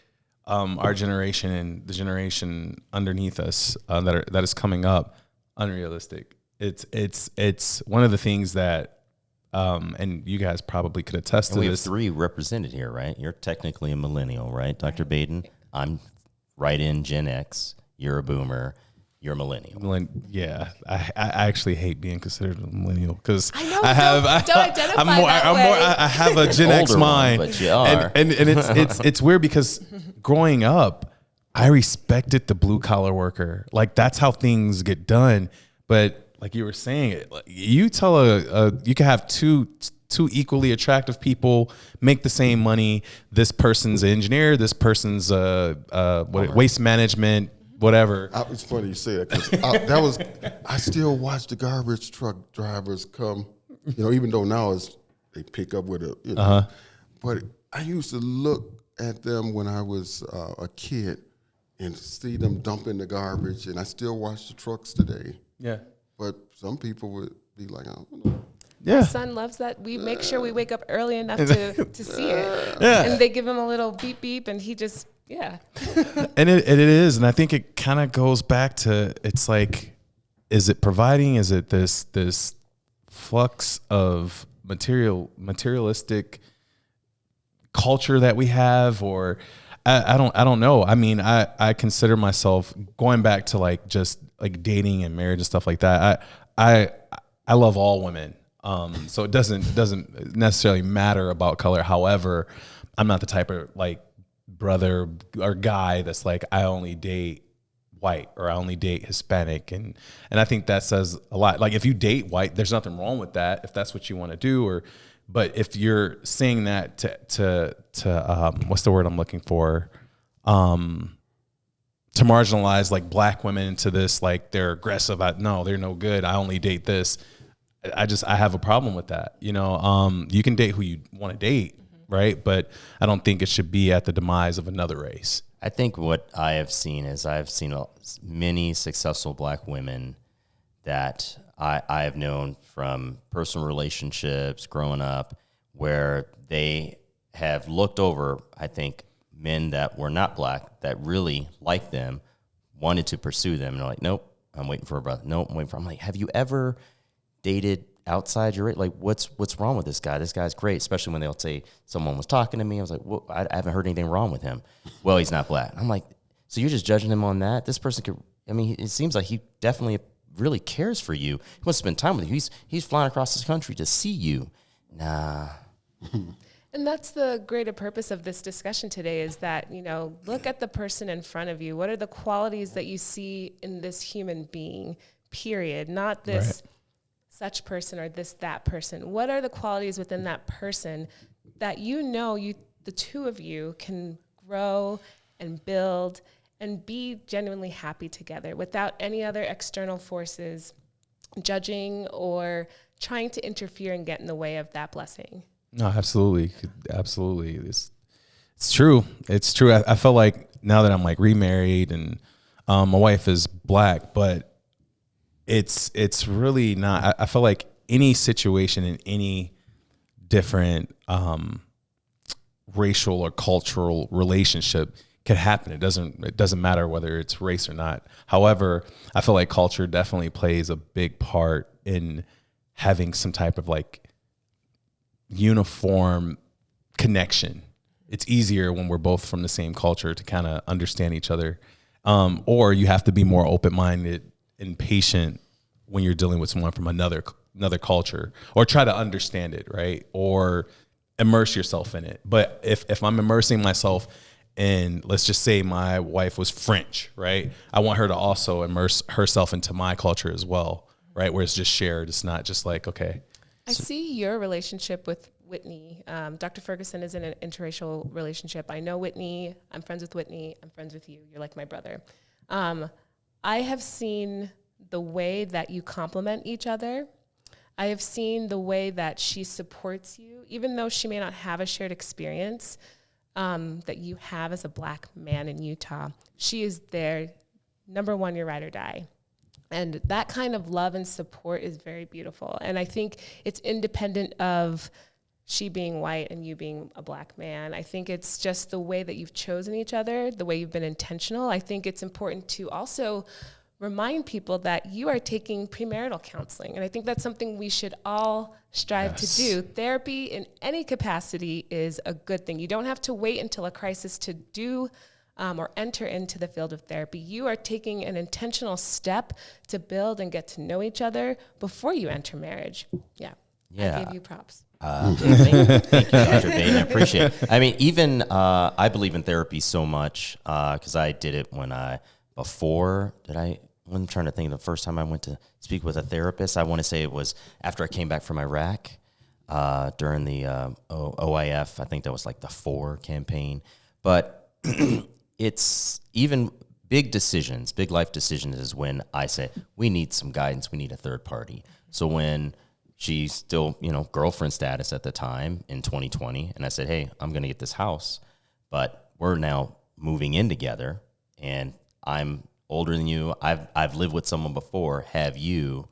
our generation and the generation underneath us that is coming up, unrealistic. It's one of the things that, and you guys probably could attest to we this. have three represented here, right? You're technically a millennial, right, Dr. Baden? I'm right in Gen X. You're a boomer. You're a millennial. Yeah, I actually hate being considered a millennial because I know, I have don't identify that way. I have a Gen X Older mind, one, but you are. and it's weird because growing up, I respected the blue collar worker. Like that's how things get done. But like you were saying, you tell you can have two equally attractive people make the same money. This person's an engineer. This person's waste management. Whatever. It's funny you say that because I still watch the garbage truck drivers come, even though now they pick up with a, but I used to look at them when I was a kid and see them dumping the garbage, and I still watch the trucks today. Yeah. But some people would be like, I don't know. Yeah. My son loves that. We make sure we wake up early enough to see it. Yeah. And they give him a little beep beep, and he just, yeah. And it is, and I think it kind of goes back to, it's like, is it providing? Is it this flux of materialistic culture that we have, or I don't know. I mean, I consider myself, going back to like just like dating and marriage and stuff like that. I love all women. So it doesn't necessarily matter about color. However, I'm not the type of like brother or guy that's like, I only date white or I only date Hispanic. And I think that says a lot. Like if you date white, there's nothing wrong with that if that's what you want to do. But if you're saying that to what's the word I'm looking for? To marginalize like Black women into this, like they're aggressive. No, they're no good. I only date this. I have a problem with that. You can date who you want to date, right? But I don't think it should be at the demise of another race. I think what I have seen is I've seen many successful Black women that I have known from personal relationships growing up where they have looked over, I think, men that were not Black that really liked them, wanted to pursue them, and they're like, nope, I'm waiting for a brother. Nope, I'm waiting for. I'm like, have you ever dated outside your race? Like, what's wrong with this guy? This guy's great, especially when they'll say someone was talking to me. I was like, well, I haven't heard anything wrong with him. Well, he's not Black. I'm like, so you're just judging him on that? This person could. I mean, it seems like he definitely really cares for you. He wants to spend time with you. He's flying across this country to see you. Nah. And that's the greater purpose of this discussion today is that, look at the person in front of you. What are the qualities that you see in this human being, period? Not this such person or that person? What are the qualities within that person that the two of you can grow and build and be genuinely happy together without any other external forces judging or trying to interfere and get in the way of that blessing? No, absolutely. Absolutely. It's true. It's true. I feel like now that I'm like remarried and my wife is Black, but it's really not. I feel like any situation in any different racial or cultural relationship could happen. It doesn't matter whether it's race or not. However, I feel like culture definitely plays a big part in having some type of like uniform connection. It's easier when we're both from the same culture to kind of understand each other. Or you have to be more open-minded and patient when you're dealing with someone from another culture, or try to understand it, right? Or immerse yourself in it. But if I'm immersing myself in, let's just say my wife was French, right? I want her to also immerse herself into my culture as well, right? Where it's just shared. It's not just like, okay. I see your relationship with Whitney. Dr. Ferguson is in an interracial relationship. I know Whitney. I'm friends with Whitney. I'm friends with you. You're like my brother. I have seen the way that you complement each other. I have seen the way that she supports you, even though she may not have a shared experience that you have as a Black man in Utah. She is there, number one, your ride or die. And that kind of love and support is very beautiful. And I think it's independent of she being white and you being a Black man. I think it's just the way that you've chosen each other, the way you've been intentional. I think it's important to also remind people that you are taking premarital counseling. And I think that's something we should all strive to do. Therapy in any capacity is a good thing. You don't have to wait until a crisis to do or enter into the field of therapy. You are taking an intentional step to build and get to know each other before you enter marriage. Yeah. I give you props. Thank you, Dr. Baden. I appreciate it. I mean, even I believe in therapy so much because I did it I'm trying to think of the first time I went to speak with a therapist. I want to say it was after I came back from Iraq during the OIF. I think that was like the 4 campaign. But it's even big life decisions is when I say, we need some guidance. We need a third party. So when she's still, girlfriend status at the time in 2020, and I said, hey, I'm going to get this house, but we're now moving in together, and I'm older than you. I've lived with someone before. Have you?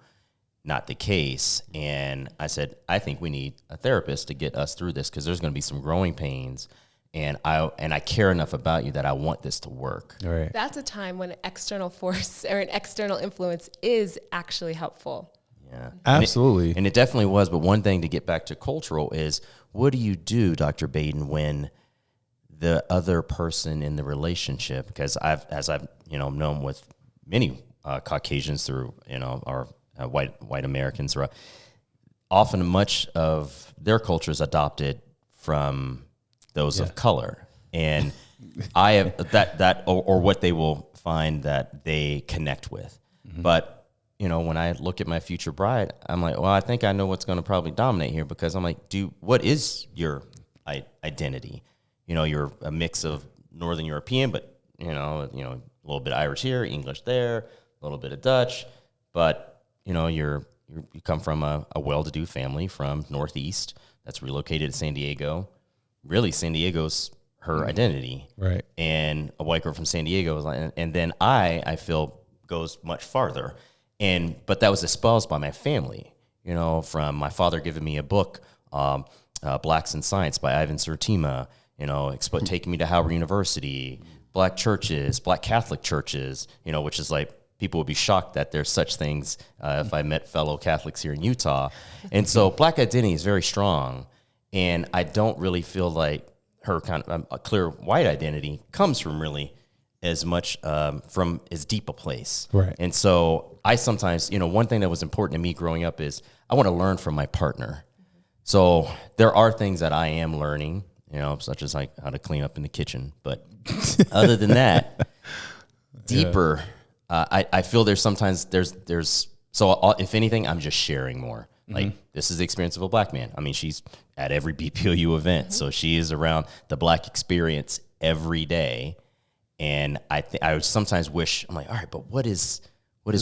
Not the case. And I said, I think we need a therapist to get us through this because there's going to be some growing pains. And I care enough about you that I want this to work. All right. That's a time when an external force or an external influence is actually helpful. Yeah, absolutely. And it definitely was. But one thing to get back to cultural is, what do you do, Dr. Baden, when the other person in the relationship, because as I've known with many Caucasians through our white Americans, often much of their culture is adopted from those of color, and I have that or what they will find that they connect with. Mm-hmm. But when I look at my future bride, I'm like, well, I think I know what's going to probably dominate here, because I'm like, what is your identity? You're a mix of Northern European, but a little bit Irish here, English there, a little bit of Dutch, but you come from a well-to-do family from Northeast that's relocated to San Diego. Really, San Diego's her identity, right? And a white girl from San Diego is like, and then I feel goes much farther, but that was espoused by my family. From my father giving me a book, Blacks in Science by Ivan Sertima. Taking me to Howard University, Black churches, Black Catholic churches, which is like, people would be shocked that there's such things if I met fellow Catholics here in Utah. And so Black identity is very strong. And I don't really feel like her kind of a clear white identity comes from really as much from as deep a place. Right. And so I sometimes, one thing that was important to me growing up is I want to learn from my partner. So there are things that I am learning, such as like how to clean up in the kitchen. But other than that, deeper, I feel there's So if anything, I'm just sharing more. Like, this is the experience of a black man. I mean, she's at every BPOU event, so she is around the black experience every day. And I would sometimes wish, I'm like, all right, but what is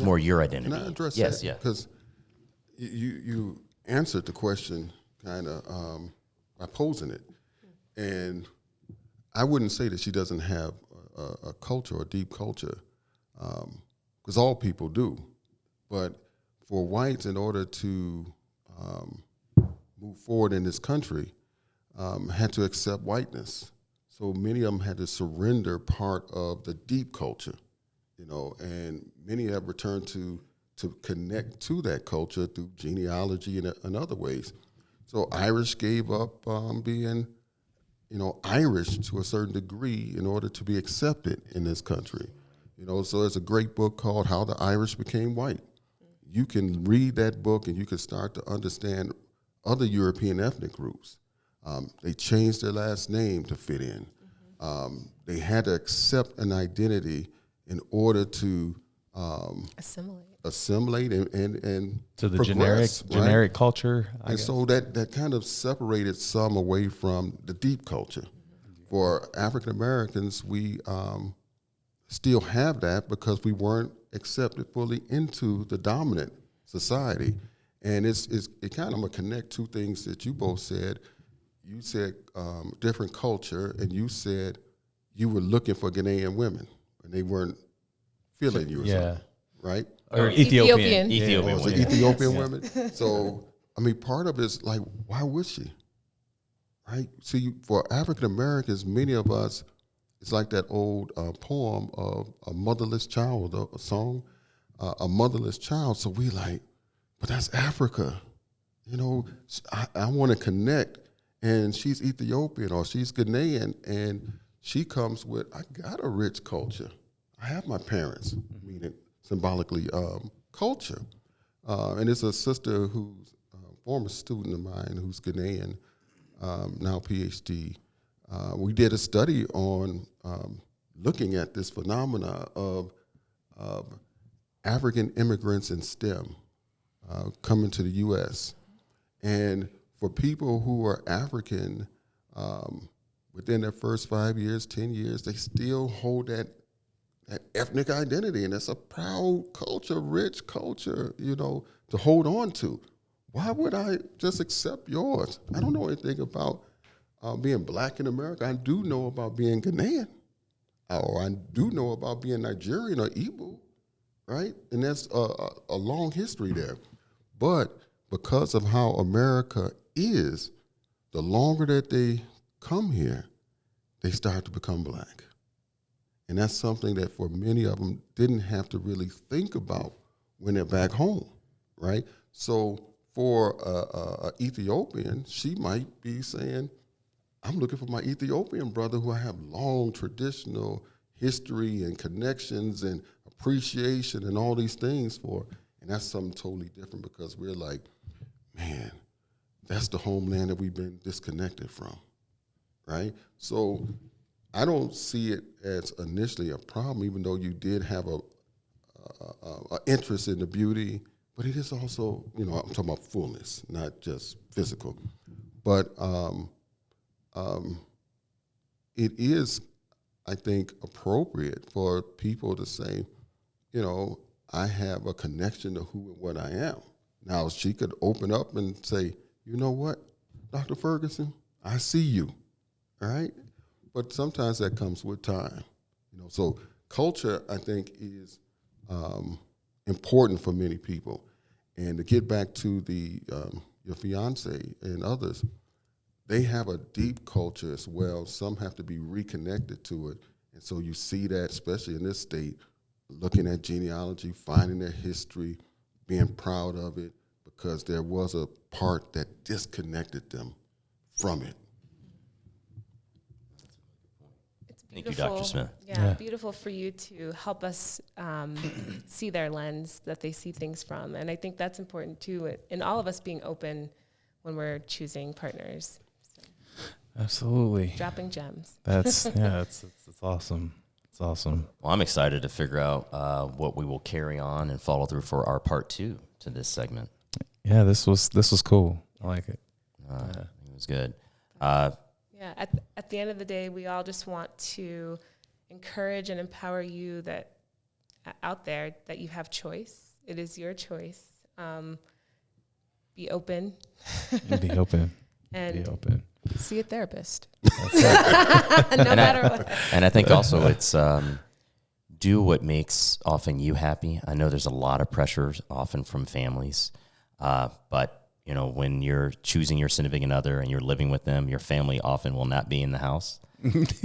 more your identity? Can I address yes, that? yeah. Because you answered the question kind of by posing it. And I wouldn't say that she doesn't have a culture or deep culture, because all people do. But for whites, in order to move forward in this country, had to accept whiteness. So many of them had to surrender part of the deep culture, and many have returned to connect to that culture through genealogy and other ways. So Irish gave up being, Irish to a certain degree in order to be accepted in this country. So there's a great book called How the Irish Became White. You can read that book and you can start to understand other European ethnic groups. They changed their last name to fit in. They had to accept an identity in order to assimilate and To the progress, generic culture. I and guess. so that kind of separated some away from the deep culture. For African Americans, we still have that because we weren't accepted fully into the dominant society. And it kind of, I'm gonna connect two things that you both said. You said different culture, and you said you were looking for Ghanaian women, and they weren't feeling you or something, right? Or Ethiopian. Ethiopian Oh, women. the Ethiopian women. So, I mean, part of it's like, why would she? Right? See, for African Americans, many of us, it's like that old poem of a motherless child, a song, a motherless child. So we like, but that's Africa. I want to connect. And she's Ethiopian or she's Ghanaian, and she comes with, I got a rich culture. I have my parents, meaning symbolically culture. And it's a sister who's a former student of mine who's Ghanaian, now PhD. We did a study on looking at this phenomena of African immigrants in STEM coming to the U.S. And for people who are African, within their first 5 years, 10 years, they still hold that ethnic identity, and it's a proud culture, rich culture, to hold on to. Why would I just accept yours? I don't know anything about being black in America. I do know about being Ghanaian, or I do know about being Nigerian or Igbo, right? And that's a long history there. But because of how America is, the longer that they come here, they start to become black. And that's something that for many of them didn't have to really think about when they're back home, right? So for a Ethiopian, she might be saying, I'm looking for my Ethiopian brother who I have long traditional history and connections and appreciation and all these things for. And that's something totally different because we're like, man, that's the homeland that we've been disconnected from, right? So I don't see it as initially a problem, even though you did have a interest in the beauty, but it is also, I'm talking about fullness, not just physical. But it is, I think, appropriate for people to say, I have a connection to who and what I am. Now, she could open up and say, you know what, Dr. Ferguson, I see you, all right? But sometimes that comes with time. So culture, I think, is important for many people. And to get back to your fiance and others, they have a deep culture as well. Some have to be reconnected to it. And so you see that, especially in this state, looking at genealogy, finding their history, being proud of it, because there was a part that disconnected them from it. Thank you, Dr. Smith. Yeah, beautiful for you to help us see their lens that they see things from. And I think that's important too, in all of us being open when we're choosing partners. So, Absolutely. dropping gems. That's it's awesome. That's awesome. Well, I'm excited to figure out what we will carry on and follow through for our part 2 to this segment. Yeah, this was cool. I like it. It was good. Yeah, at the end of the day, we all just want to encourage and empower you that out there that you have choice. It is your choice. Be open. Be open. And Be open. see a therapist. And I think also it's do what makes often you happy. I know there's a lot of pressures often from families, but you know, when you're choosing your significant other and you're living with them, your family often will not be in the house.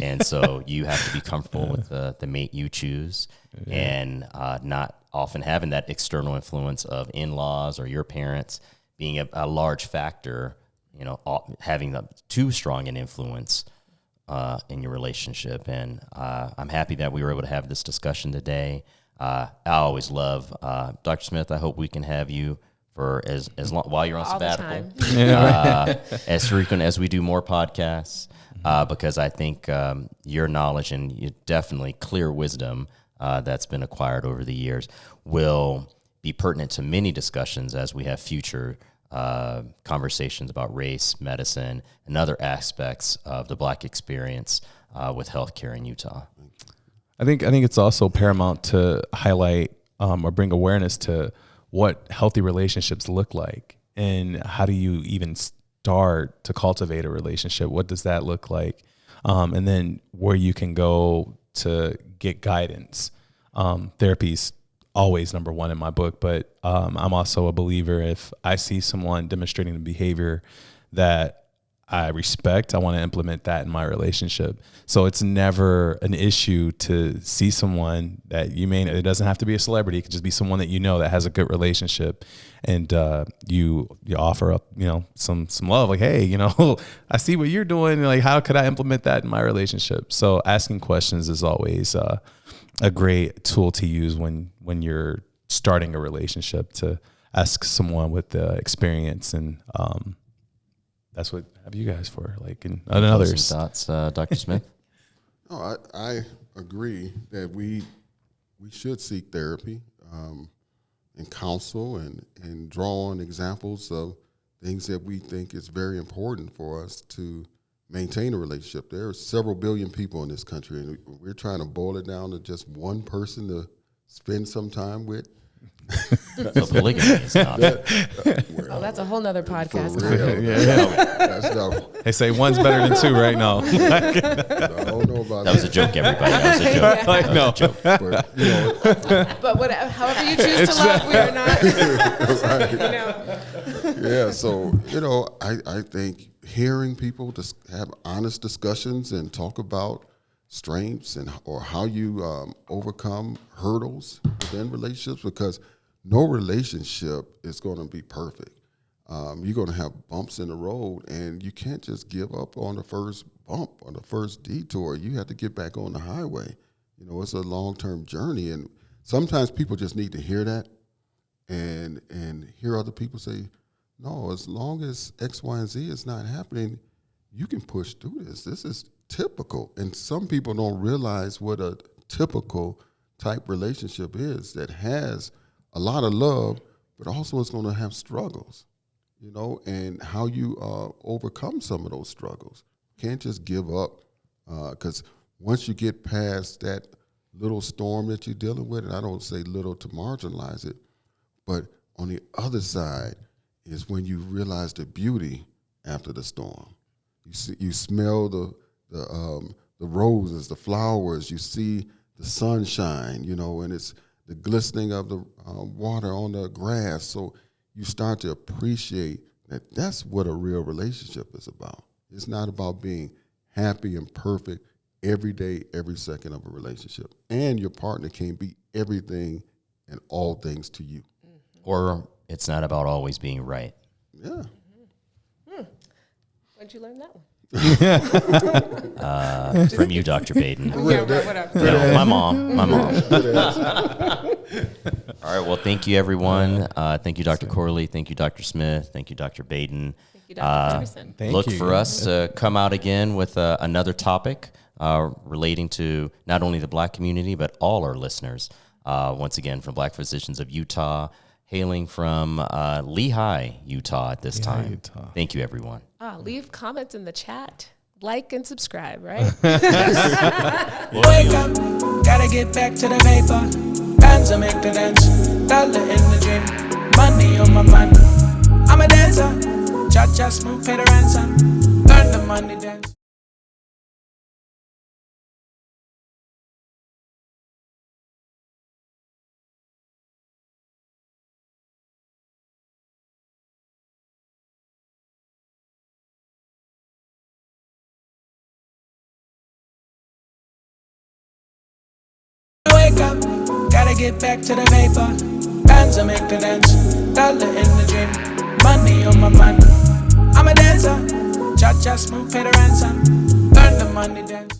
And so you have to be comfortable with the mate you choose, and not often having that external influence of in-laws or your parents being a large factor, you know, having too strong an influence in your relationship. And I'm happy that we were able to have this discussion today. I always love, Dr. Smith, I hope we can have you for as long while you're on All sabbatical, the time. as frequent as we do more podcasts, because I think your knowledge and you definitely clear wisdom that's been acquired over the years will be pertinent to many discussions as we have future conversations about race, medicine, and other aspects of the Black experience with healthcare in Utah. I think it's also paramount to highlight or bring awareness to what healthy relationships look like, and how do you even start to cultivate a relationship? What does that look like? And then where you can go to get guidance. Therapy's always number one in my book, but I'm also a believer if I see someone demonstrating the behavior that I respect, I want to implement that in my relationship. So it's never an issue to see someone that it doesn't have to be a celebrity. It could just be someone that you know that has a good relationship, and you offer up, you know, some love, like, hey, you know, I see what you're doing. Like, how could I implement that in my relationship? So asking questions is always a great tool to use when you're starting a relationship, to ask someone with the experience, and that's what I have you guys for, like, and others. Thoughts, Dr. Smith? No, I agree that we should seek therapy and counsel and draw on examples of things that we think is very important for us to maintain a relationship. There are several billion people in this country, and we're trying to boil it down to just one person to spend some time with. So polygamy is not. That's a whole nother podcast. For real. They say one's better than two right now. I don't know about That was a joke, everybody. That was a joke. Like, no. But, you know, But whatever, however you choose to love, we are not. You know. yeah, so, you know, I think hearing people just have honest discussions and talk about strengths or how you overcome hurdles within relationships, because no relationship is going to be perfect. You're going to have bumps in the road, and you can't just give up on the first bump or the first detour. You have to get back on the highway. You know, it's a long-term journey, and sometimes people just need to hear that and hear other people say, no, as long as X, Y, and Z is not happening, you can push through this. This is typical. And some people don't realize what a typical type relationship is, that has a lot of love, but also is going to have struggles, you know, and how you overcome some of those struggles. Can't just give up, because once you get past that little storm that you're dealing with, and I don't say little to marginalize it, but on the other side is when you realize the beauty after the storm. You smell the roses, the flowers. You see the sunshine, you know, and it's the glistening of the water on the grass. So you start to appreciate that that's what a real relationship is about. It's not about being happy and perfect every day, every second of a relationship. And your partner can't be everything and all things to you. Or it's not about always being right. Yeah. Where'd you learn that one? From you, Dr. Baden. Yeah, whatever. No, my mom. All right. Well, thank you, everyone. Thank you, Dr. Corley. Thank you, Dr. Smith. Thank you, Dr. Baden. Thank you, Dr. Ferguson. Thank Look you. for us to come out again with another topic. relating to not only the Black community, but all our listeners. Once again, from Black Physicians of Utah, hailing from Lehigh, Utah at this time. Utah. Thank you, everyone. Leave comments in the chat. Like and subscribe, right? Wake up, gotta get back to the paper. Bands make the dance, dollar in the dream. Money on my mind. I'm a dancer, cha-cha smooth, pay the ransom. Earn the money dance. Wake up, gotta get back to the paper. Bands make the dance, dollar in the dream. Money on my mind. I'm a dancer, cha-cha smooth, pay the ransom. Earn the money dance.